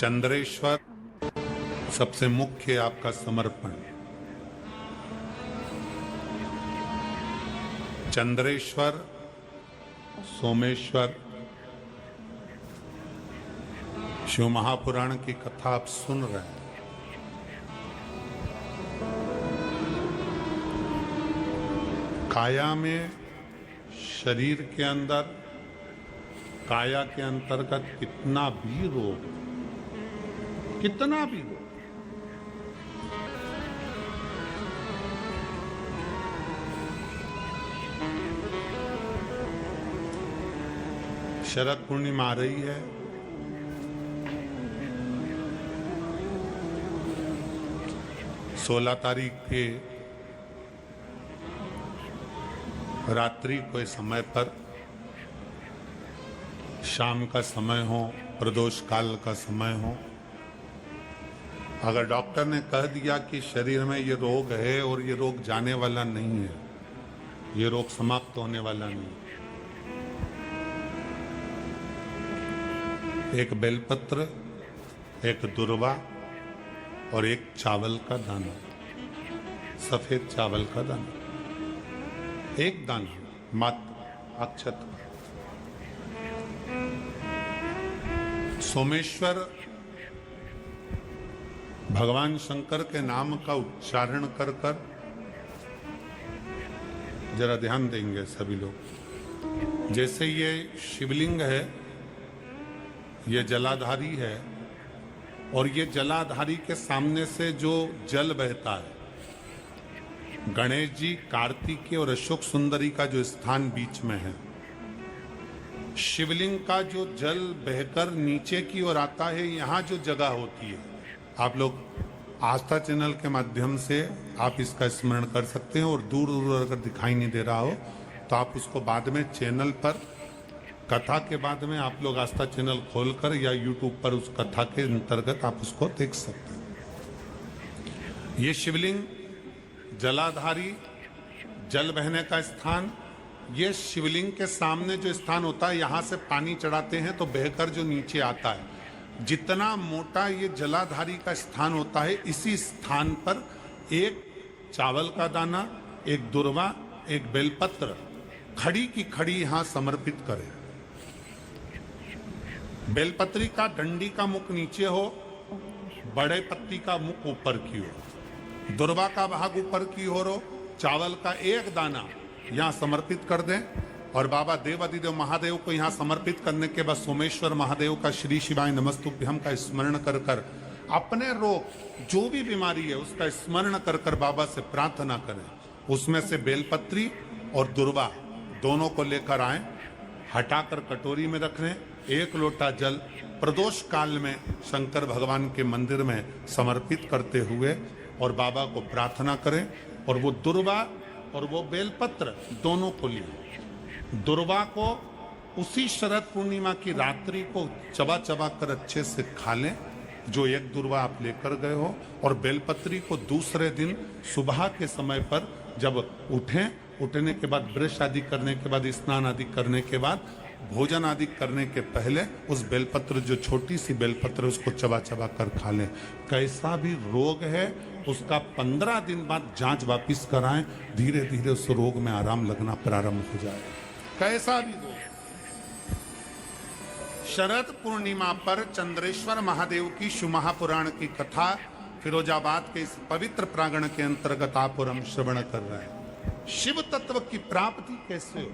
चंद्रेश्वर सबसे मुख्य आपका समर्पण। चंद्रेश्वर, सोमेश्वर, शिव महापुराण की कथा आप सुन रहे हैं। काया में, शरीर के अंदर, काया के अंतर्गत कितना भी रोग शरद पूर्णिमा आ रही है। सोलह तारीख के रात्रि को समय पर, शाम का समय हो, प्रदोष काल का समय हो, अगर डॉक्टर ने कह दिया कि शरीर में ये रोग है और ये रोग जाने वाला नहीं है, ये रोग समाप्त होने वाला नहीं, एक बेलपत्र, एक दुर्वा और एक चावल का दाना, सफेद चावल का दाना, एक दाना मात्र अक्षत। सोमेश्वर भगवान शंकर के नाम का उच्चारण कर कर, जरा ध्यान देंगे सभी लोग। जैसे ये शिवलिंग है, ये जलाधारी है, और ये जलाधारी के सामने से जो जल बहता है, गणेश जी, कार्तिकेय और अशोक सुंदरी का जो स्थान बीच में है, शिवलिंग का जो जल बहकर नीचे की ओर आता है, यहाँ जो जगह होती है, आप लोग आस्था चैनल के माध्यम से आप इसका स्मरण कर सकते हैं। और दूर दूर अगर दिखाई नहीं दे रहा हो तो आप उसको बाद में चैनल पर, कथा के बाद में आप लोग आस्था चैनल खोलकर या यूट्यूब पर उस कथा के अंतर्गत आप उसको देख सकते हैं। ये शिवलिंग, जलाधारी, जल बहने का स्थान, ये शिवलिंग के सामने जो स्थान होता है, यहाँ से पानी चढ़ाते हैं तो बहकर जो नीचे आता है, जितना मोटा ये जलाधारी का स्थान होता है, इसी स्थान पर एक चावल का दाना, एक दुर्वा, एक बेलपत्र खड़ी की खड़ी यहाँ समर्पित करें। बेलपत्री का डंडी का मुख नीचे हो, बड़े पत्ती का मुख ऊपर की हो, दुर्वा का भाग ऊपर की ओर हो, चावल का एक दाना यहाँ समर्पित कर दें। और बाबा देवादिदेव महादेव को यहाँ समर्पित करने के बाद सोमेश्वर महादेव का श्री शिवाय नमस्तुभ्यम का स्मरण कर कर अपने रोग, जो भी बीमारी है उसका स्मरण कर कर बाबा से प्रार्थना करें। उसमें से बेलपत्री और दुर्वा दोनों को लेकर आए, हटाकर कटोरी में रख लें। एक लोटा जल प्रदोष काल में शंकर भगवान के मंदिर में समर्पित करते हुए और बाबा को प्रार्थना करें। और वो दुर्वा और वो बेलपत्र दोनों को लिए, दुर्वा को उसी शरद पूर्णिमा की रात्रि को चबा चबा कर अच्छे से खा लें, जो एक दुर्वा आप लेकर गए हो, और बेलपत्री को दूसरे दिन सुबह के समय पर जब उठने के बाद, ब्रश आदि करने के बाद, स्नान आदि करने के बाद, भोजन आदि करने के पहले उस बेलपत्र, जो छोटी सी बेलपत्र, उसको चबा चबा कर खा लें। कैसा भी रोग है उसका 15 दिन बाद जांच वापिस कराएं, धीरे धीरे उस रोग में आराम लगना प्रारंभ हो जाए। कैसा भी रोग। शरद पूर्णिमा पर चंद्रेश्वर महादेव की शिव महापुराण की कथा फिरोजाबाद के इस पवित्र प्रांगण के अंतर्गत आप और हम श्रवण कर रहे हैं। शिव तत्व की प्राप्ति कैसे हो?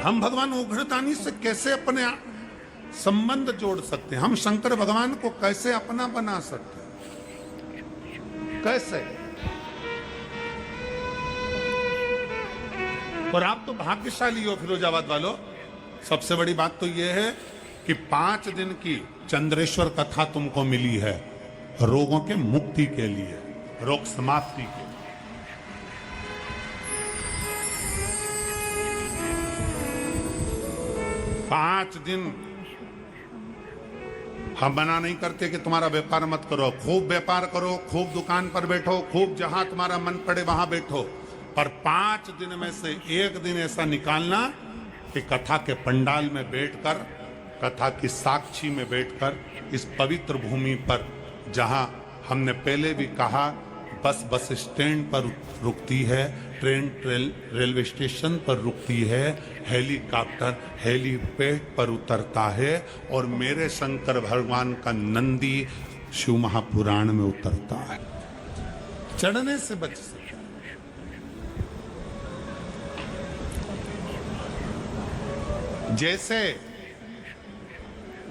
हम भगवान उग्रदानी से कैसे अपने संबंध जोड़ सकते हैं? हम शंकर भगवान को कैसे अपना बना सकते हैं? कैसे? और आप तो भाग्यशाली हो फिरोजाबाद वालों। सबसे बड़ी बात तो यह है कि 5 दिन की चंद्रेश्वर कथा तुमको मिली है रोगों के मुक्ति के लिए, रोग समाप्ति के लिए। 5 दिन हम मना नहीं करते कि तुम्हारा व्यापार मत करो, खूब व्यापार करो, खूब दुकान पर बैठो, खूब जहां तुम्हारा मन पड़े वहां बैठो, पर 5 दिन में से एक दिन ऐसा निकालना कि कथा के पंडाल में बैठकर, कथा की साक्षी में बैठकर, इस पवित्र भूमि पर जहां हमने पहले भी कहा बस स्टैंड पर रुकती है, ट्रेन रेलवे स्टेशन पर रुकती है, हेलीकॉप्टर हेलीपैड पर उतरता है और मेरे शंकर भगवान का नंदी शिव महापुराण में उतरता है। चढ़ने से बच सकता। जैसे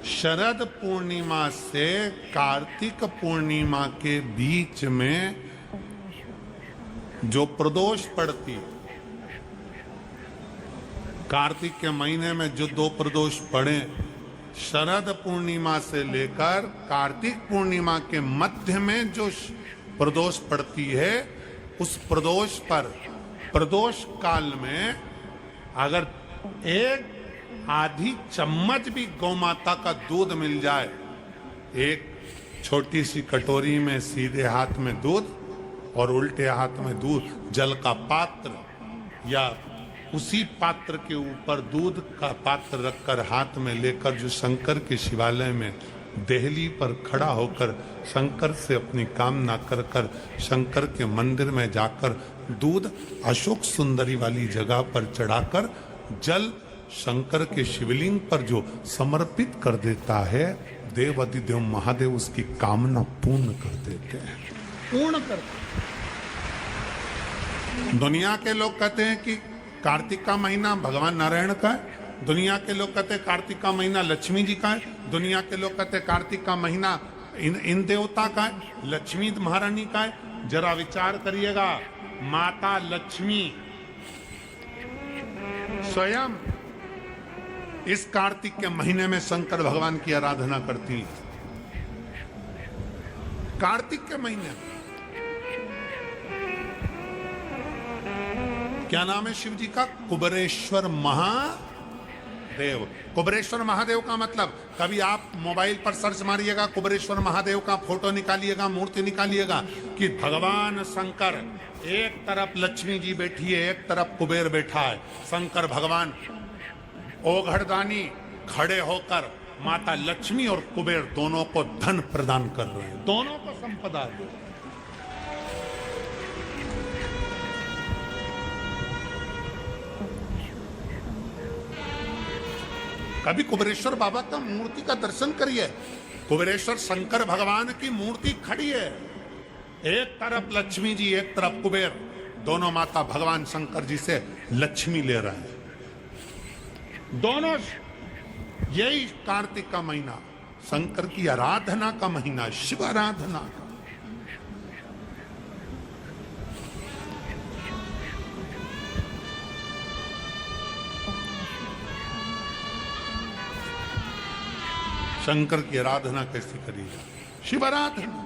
शरद पूर्णिमा से कार्तिक पूर्णिमा के बीच में जो प्रदोष पड़ती है, कार्तिक के महीने में जो 2 प्रदोष पड़े, शरद पूर्णिमा से लेकर कार्तिक पूर्णिमा के मध्य में जो प्रदोष पड़ती है, उस प्रदोष पर प्रदोष काल में अगर एक आधी चम्मच भी गौ माता का दूध मिल जाए, एक छोटी सी कटोरी में सीधे हाथ में दूध और उल्टे हाथ में दूध, जल का पात्र या उसी पात्र के ऊपर दूध का पात्र रखकर हाथ में लेकर जो शंकर के शिवालय में देहली पर खड़ा होकर शंकर से अपनी कामना कर कर शंकर के मंदिर में जाकर दूध अशोक सुंदरी वाली जगह पर चढ़ाकर जल शंकर के शिवलिंग पर जो समर्पित कर देता है, देव अधिदेव महादेव उसकी कामना पूर्ण कर देते हैं, पूर्ण करते हैं। दुनिया के लोग कहते हैं कि कार्तिक का महीना भगवान नारायण का है, दुनिया के लोग कहते हैं कार्तिक का महीना लक्ष्मी जी का है, दुनिया के लोग कहते हैं कार्तिक का महीना इन देवता का है, लक्ष्मी महारानी का है। जरा विचार करिएगा, माता लक्ष्मी स्वयं इस कार्तिक के महीने में शंकर भगवान की आराधना करती हैं। कार्तिक के महीने में क्या नाम है शिव जी का? कुबेरेश्वर महादेव। कुबेरेश्वर महादेव का मतलब, कभी आप मोबाइल पर सर्च मारिएगा, कुबेरेश्वर महादेव का फोटो निकालिएगा, मूर्ति निकालिएगा कि भगवान शंकर, एक तरफ लक्ष्मी जी बैठी है, एक तरफ कुबेर बैठा है। शंकर भगवान ओघड़दानी खड़े होकर माता लक्ष्मी और कुबेर दोनों को धन प्रदान कर रहे हैं, दोनों को संपदा दे रहे हैं। कभी कुबेरेश्वर बाबा का मूर्ति का दर्शन करिए। कुबेरेश्वर शंकर भगवान की मूर्ति खड़ी है, एक तरफ लक्ष्मी जी, एक तरफ कुबेर, दोनों माता भगवान शंकर जी से लक्ष्मी ले रहे हैं। दोनों, यही कार्तिक का महीना शंकर की आराधना का महीना, शिव आराधना का। शंकर की आराधना कैसी करिएगा? शिव आराधना।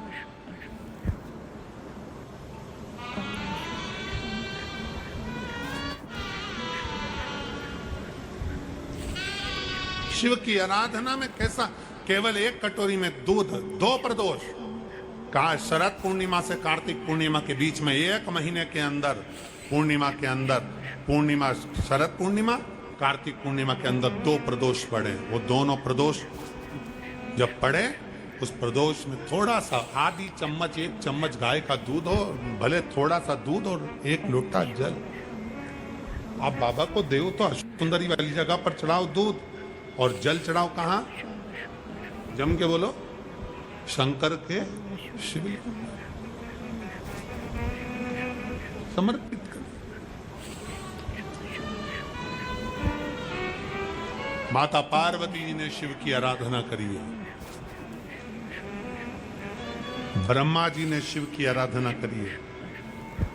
शिव की आराधना में कैसा? केवल एक कटोरी में दूध, 2 प्रदोष का शरद पूर्णिमा से कार्तिक पूर्णिमा के बीच में, एक महीने के अंदर, पूर्णिमा के अंदर, पूर्णिमा शरद पूर्णिमा कार्तिक पूर्णिमा के अंदर 2 प्रदोष पड़े। वो दोनों प्रदोष जब पड़े, उस प्रदोष में थोड़ा सा, आधी चम्मच, 1 चम्मच गाय का दूध हो, भले थोड़ा सा दूध और 1 लोटा जल। आप बाबा को देव तो सुंदरी वाली जगह पर चढ़ाओ दूध, और जल चढ़ाओ कहाँ? जम के बोलो, शंकर के शिवलिंग समर्पित कर। माता पार्वती जी ने शिव की आराधना करी है, ब्रह्मा जी ने शिव की आराधना करी है।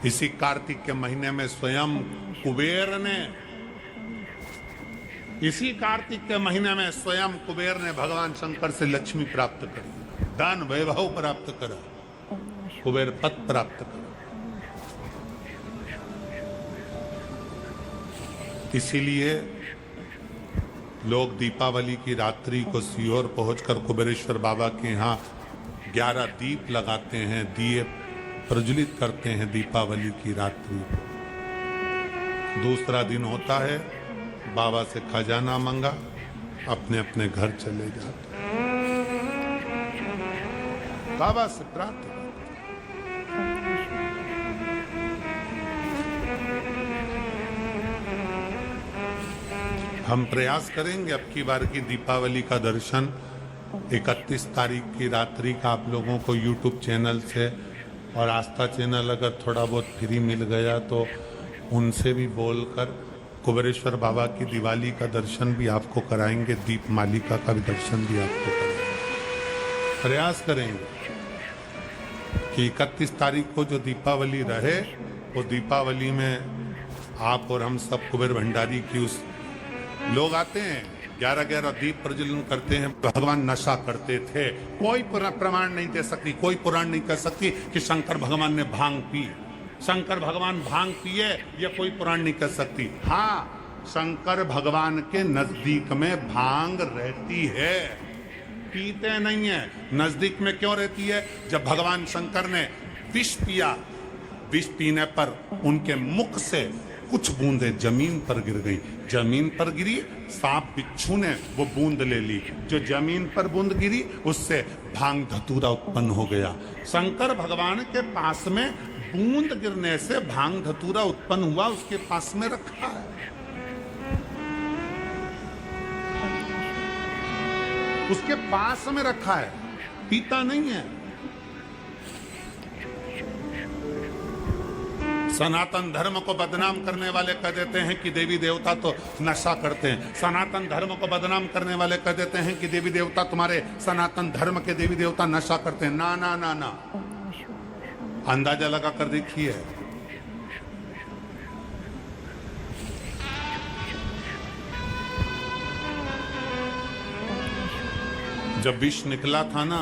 इसी कार्तिक के महीने में स्वयं कुबेर ने, इसी कार्तिक के महीने में स्वयं कुबेर ने भगवान शंकर से लक्ष्मी प्राप्त करी, धन वैभव प्राप्त करा, कुबेर पद प्राप्त करा। इसीलिए लोग दीपावली की रात्रि को सीहोर पहुंचकर कुबेरेश्वर बाबा के यहाँ 11 दीप लगाते हैं, दिए प्रज्वलित करते हैं दीपावली की रात्रि। दूसरा दिन होता है, बाबा से खजाना मांगा, अपने अपने घर चले जाते, बाबा से प्रार्थना। हम प्रयास करेंगे अब की बार की दीपावली का दर्शन 31 तारीख की रात्रि का आप लोगों को YouTube चैनल से और आस्था चैनल अगर थोड़ा बहुत फ्री मिल गया तो उनसे भी बोलकर कुबेरेश्वर बाबा की दिवाली का दर्शन भी आपको कराएंगे, दीप मालिका का भी दर्शन भी आपको कराएंगे। प्रयास करेंगे कि 31 तारीख को जो दीपावली रहे वो दीपावली में आप और हम सब कुबेर भंडारी की उस लोग आते हैं 11-11 दीप प्रज्वलन करते हैं, भगवान नशा करते थे। कोई प्रमाण नहीं दे सकती, कोई पुराण नहीं कह सकती कि शंकर भगवान ने भांग पी, शंकर भगवान भांग पिए, ये कोई पुराण नहीं कह सकती। हाँ, शंकर भगवान के नजदीक में भांग रहती है, पीते नहीं है। नजदीक में क्यों रहती है? जब भगवान शंकर ने विष पिया, विष पीने पर उनके मुख से कुछ बूंदें जमीन पर गिर गई, जमीन पर गिरी, सांप बिच्छू ने वो बूंद ले ली, जो जमीन पर बूंद गिरी उससे भांग धतूरा उत्पन्न हो गया। शंकर भगवान के पास में बूंद गिरने से भांग धतूरा उत्पन्न हुआ, उसके पास में रखा है, उसके पास में रखा है, पीता नहीं है। सनातन धर्म को बदनाम करने वाले कह देते हैं कि देवी देवता तो नशा करते हैं, सनातन धर्म को बदनाम करने वाले कह देते हैं कि देवी देवता, तुम्हारे सनातन धर्म के देवी देवता नशा करते हैं। ना ना ना ना, अंदाजा लगा कर देखिए, जब विष निकला था ना,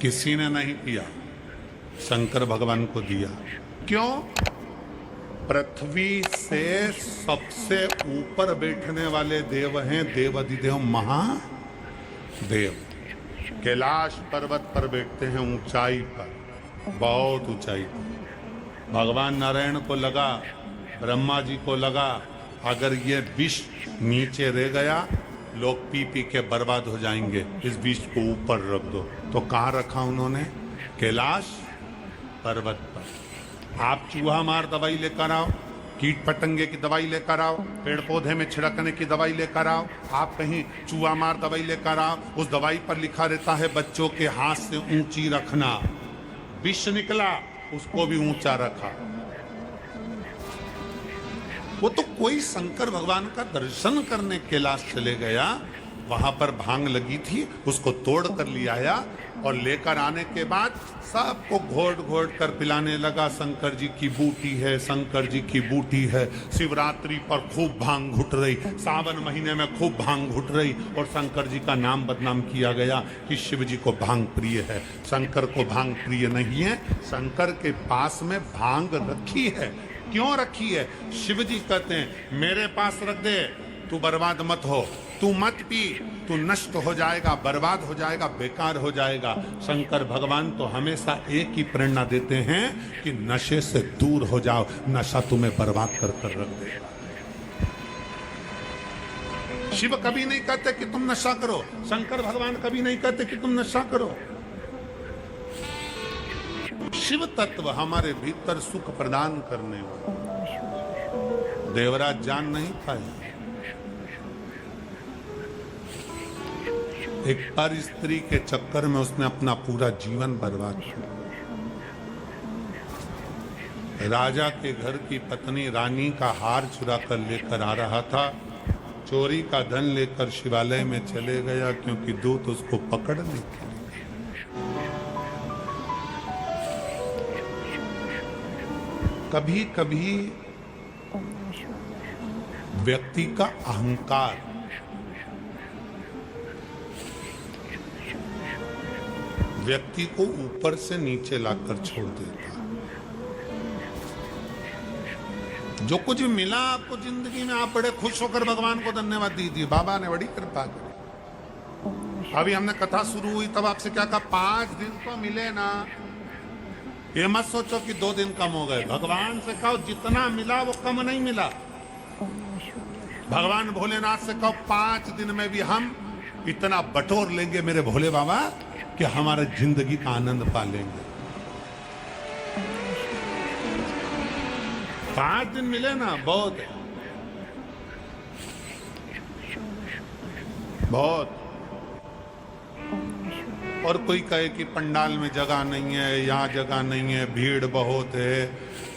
किसी ने नहीं पिया, शंकर भगवान को दिया। क्यों? पृथ्वी से सबसे ऊपर बैठने वाले देव हैं देवाधिदेव महादेव, कैलाश पर्वत पर बैठते हैं, ऊंचाई पर, बहुत ऊंचाई पर। भगवान नारायण को लगा, ब्रह्मा जी को लगा, अगर ये विष नीचे रह गया लोग पी पी के बर्बाद हो जाएंगे, इस विष को ऊपर रख दो। तो कहाँ रखा उन्होंने? कैलाश पर्वत पर। आप चूहा मार दवाई लेकर आओ, कीट पतंगे की दवाई लेकर आओ, पेड़ पौधे में छिड़कने की दवाई लेकर आओ, आप कहीं चूहा मार दवाई लेकर आओ, उस दवाई पर लिखा रहता है बच्चों के हाथ से ऊंची रखना। विष निकला, उसको भी ऊंचा रखा। वो तो कोई शंकर भगवान का दर्शन करने कैलाश चले गया, वहां पर भांग लगी थी, उसको तोड़ कर ले आया और लेकर आने के बाद सबको घोट घोट कर पिलाने लगा। शंकर जी की बूटी है, शंकर जी की बूटी है। शिवरात्रि पर खूब भांग घुट रही, सावन महीने में खूब भांग घुट रही और शंकर जी का नाम बदनाम किया गया कि शिव जी को भांग प्रिय है। शंकर को भांग प्रिय नहीं है, शंकर के पास में भांग रखी है। क्यों रखी है? शिव जी कहते हैं मेरे पास रख दे, तू बर्बाद मत हो, तू मत पी, तू नष्ट हो जाएगा, बर्बाद हो जाएगा, बेकार हो जाएगा। शंकर भगवान तो हमेशा एक ही प्रेरणा देते हैं कि नशे से दूर हो जाओ, नशा तुम्हें बर्बाद कर कर रख देगा। शिव कभी नहीं कहते कि तुम नशा करो, शंकर भगवान कभी नहीं कहते कि तुम नशा करो। शिव तत्व हमारे भीतर सुख प्रदान करने वाला। देवराज जान नहीं पाए, एक पर स्त्री के चक्कर में उसने अपना पूरा जीवन बर्बाद किया। राजा के घर की पत्नी रानी का हार चुरा कर लेकर आ रहा था, चोरी का धन लेकर शिवालय में चले गया क्योंकि दूत उसको पकड़ने के लिए। कभी कभी व्यक्ति का अहंकार व्यक्ति को ऊपर से नीचे लाकर छोड़ देता है। जो कुछ मिला आपको जिंदगी में, आप बड़े खुश होकर भगवान को धन्यवाद दीजिए, बाबा ने बड़ी कृपा करी। अभी हमने कथा शुरू हुई तब आपसे क्या कहा, 5 दिन तो मिले ना, ये मत सोचो कि 2 दिन कम हो गए। भगवान से कहो जितना मिला वो कम नहीं मिला। भगवान भोलेनाथ से कहो 5 दिन में भी हम इतना बटोर लेंगे मेरे भोले बाबा कि हमारे जिंदगी का आनंद पा लेंगे। 5 दिन मिले ना बहुत है, बहुत। और कोई कहे कि पंडाल में जगह नहीं है, यहाँ जगह नहीं है, भीड़ बहुत है,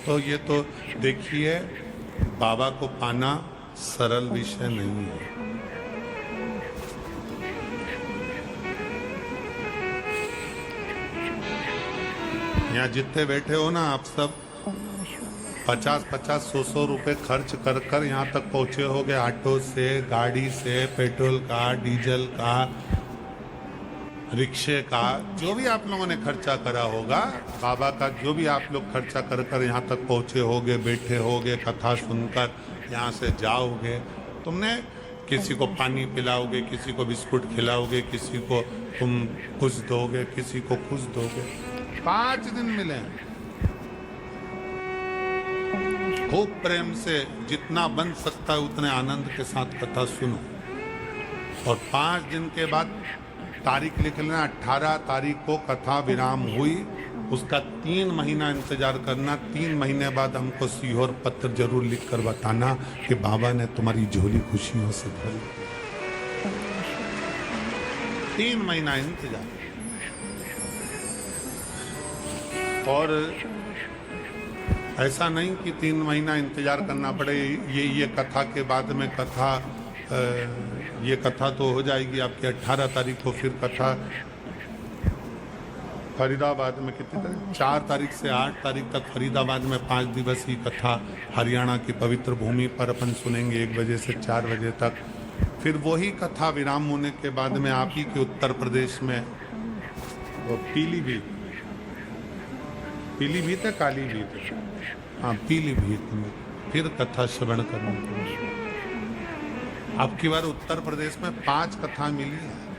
तो ये तो देखिए बाबा को पाना सरल विषय नहीं है। यहाँ जितने बैठे हो ना आप सब 50-50, 100-100 रुपए खर्च कर कर यहाँ तक पहुँचे होगे, ऑटो से, गाड़ी से, पेट्रोल का, डीजल का, रिक्शे का, जो भी आप लोगों ने खर्चा करा होगा, बाबा का जो भी आप लोग खर्चा कर कर यहाँ तक पहुँचे होगे, बैठे होगे, कथा सुनकर यहाँ से जाओगे। तुमने किसी को पानी पिलाओगे, किसी को बिस्कुट खिलाओगे, किसी को तुम कुछ दोगे, किसी को कुछ दोगे। 5 दिन मिले, खूब प्रेम से जितना बन सकता है उतने आनंद के साथ कथा सुनो। और 5 दिन के बाद तारीख लिख लेना, 18 तारीख को कथा विराम हुई, उसका 3 महीना इंतजार करना। 3 महीने बाद हमको सीहोर पत्र जरूर लिख कर बताना कि बाबा ने तुम्हारी झोली खुशियों से भरी। 3 महीना इंतजार। और ऐसा नहीं कि 3 महीना इंतजार करना पड़े। ये कथा के बाद में कथा, ये कथा तो हो जाएगी आपकी 18 तारीख को। फिर कथा फरीदाबाद में कितनी तारीख, 4 तारीख से 8 तारीख तक फरीदाबाद में 5 दिवसीय कथा हरियाणा की पवित्र भूमि पर अपन सुनेंगे 1 बजे से 4 बजे तक। फिर वही कथा विराम होने के बाद में आप ही के उत्तर प्रदेश में वो पीलीभीत है, कालीभीत, हाँ पीलीभीत में फिर कथा श्रवण करना। अब की बार उत्तर प्रदेश में 5 कथा मिली है।